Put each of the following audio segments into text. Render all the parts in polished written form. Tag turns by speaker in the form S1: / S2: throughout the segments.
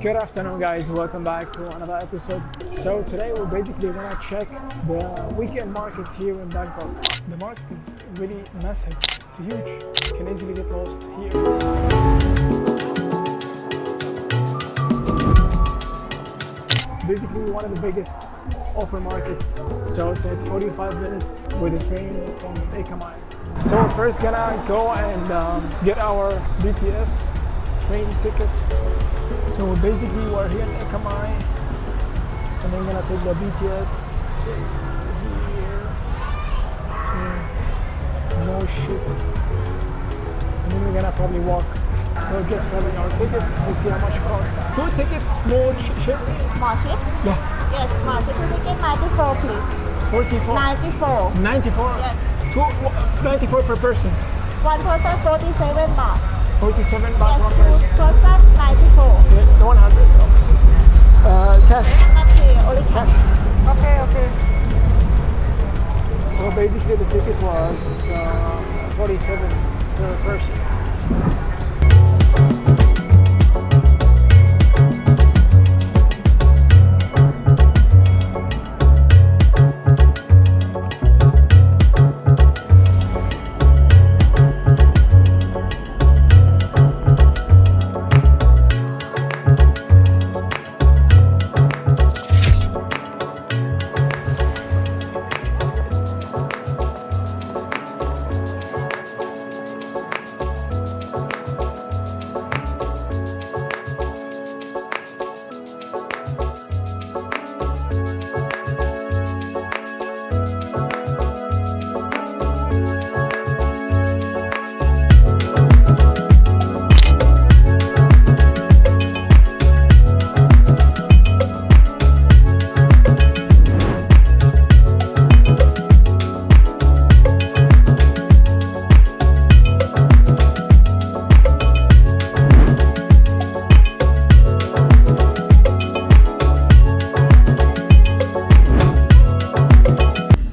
S1: Good afternoon guys, welcome back to another episode. So today we're basically gonna check the weekend market here in Bangkok. The market is really massive, it's huge, you can easily get lost here. It's basically one of the biggest open markets. So it's like 45 minutes with a train from Ekamai. So we're first gonna go and get our BTS train ticket. So basically we're here in Ekamai and then gonna take the BTS to here to Mo Chit and then we're gonna probably walk. So just grabbing our tickets, let's see how much it costs. 2 tickets, Mo Chit?
S2: Mo Chit?
S1: Yeah.
S2: Yes, Mo Chit. Ticket 94 please.
S1: 44?
S2: 94.
S1: 94?
S2: Yes.
S1: 94 per person?
S2: One person 47 baht.
S1: 47 baht
S2: Yes,
S1: one person?
S2: person 94.
S1: Yeah, 100. Cash?
S2: Only
S1: Cash.
S2: Okay.
S1: So basically the ticket was 47 per person.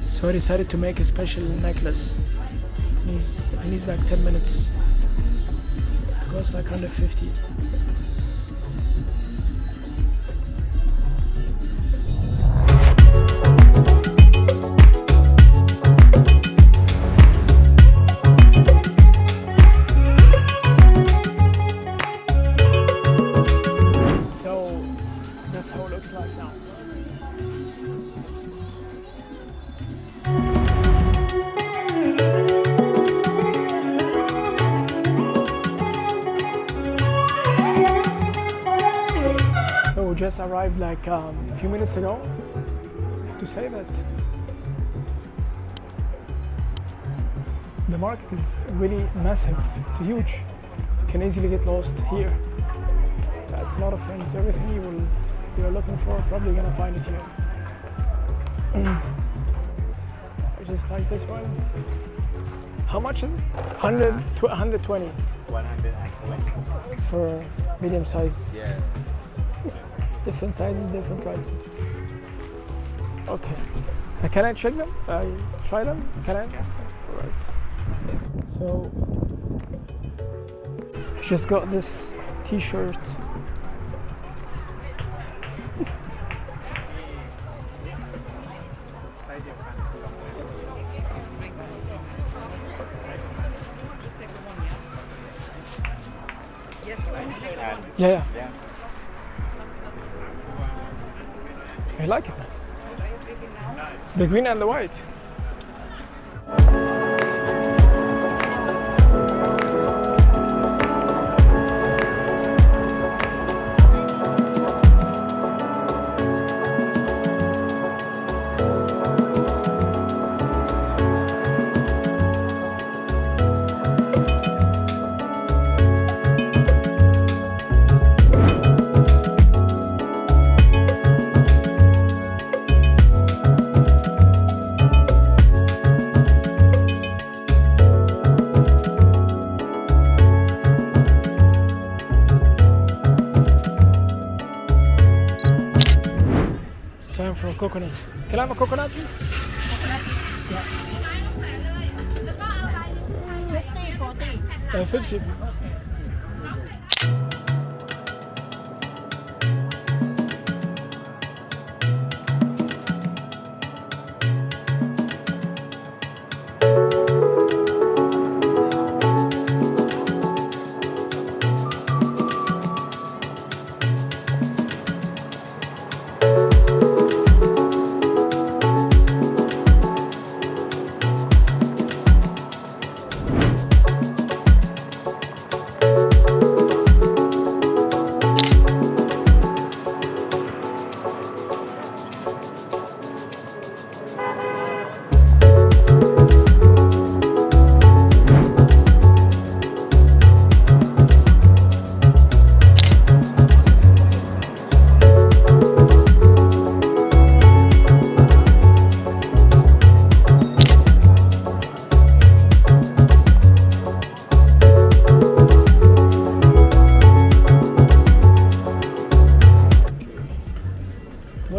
S1: So I decided to make a special necklace. It needs like 10 minutes. It costs like 150. So that's how it looks like now. So we just arrived like a few minutes ago. I have to say that the market is really massive, it's huge. You can easily get lost here. That's a lot of things, everything you're looking for, probably gonna find it here. Just like this one. How much is it? 120.
S3: 120
S1: for medium size.
S3: Yeah.
S1: Different sizes, different prices. Okay. Can I check them? Try them? Can I?
S3: Yeah.
S1: Alright. So I just got this t-shirt. Yeah. I like it. The green and the white. Time for a coconut. Can I have a coconut, please?
S2: Coconut?
S1: Yeah.
S2: 50, 40.
S1: 50.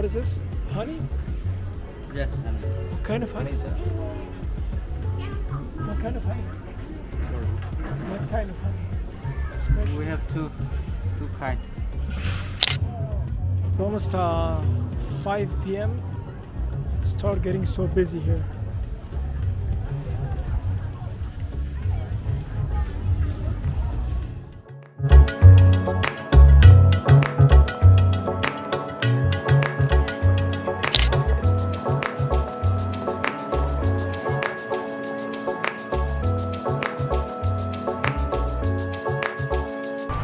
S1: is this? Honey?
S3: Yes,
S1: What kind of honey is that? What kind of honey? What kind of honey? Special.
S3: we have two kinds.
S1: It's almost 5 p.m. Start getting so busy here.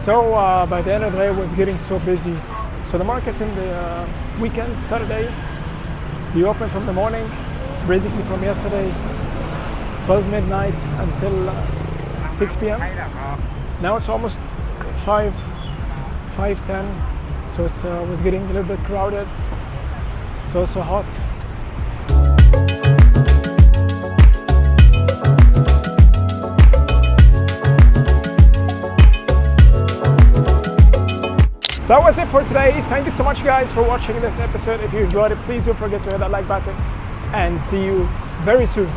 S1: So by the end of the day, it was getting so busy. So the markets in the weekends, Saturday, we open from the morning, basically from yesterday, 12 midnight until 6 p.m. Now it's almost 5:10, so it was getting a little bit crowded. It's also hot. That was it for today. Thank you so much guys for watching this episode. If you enjoyed it, please don't forget to hit that like button and see you very soon.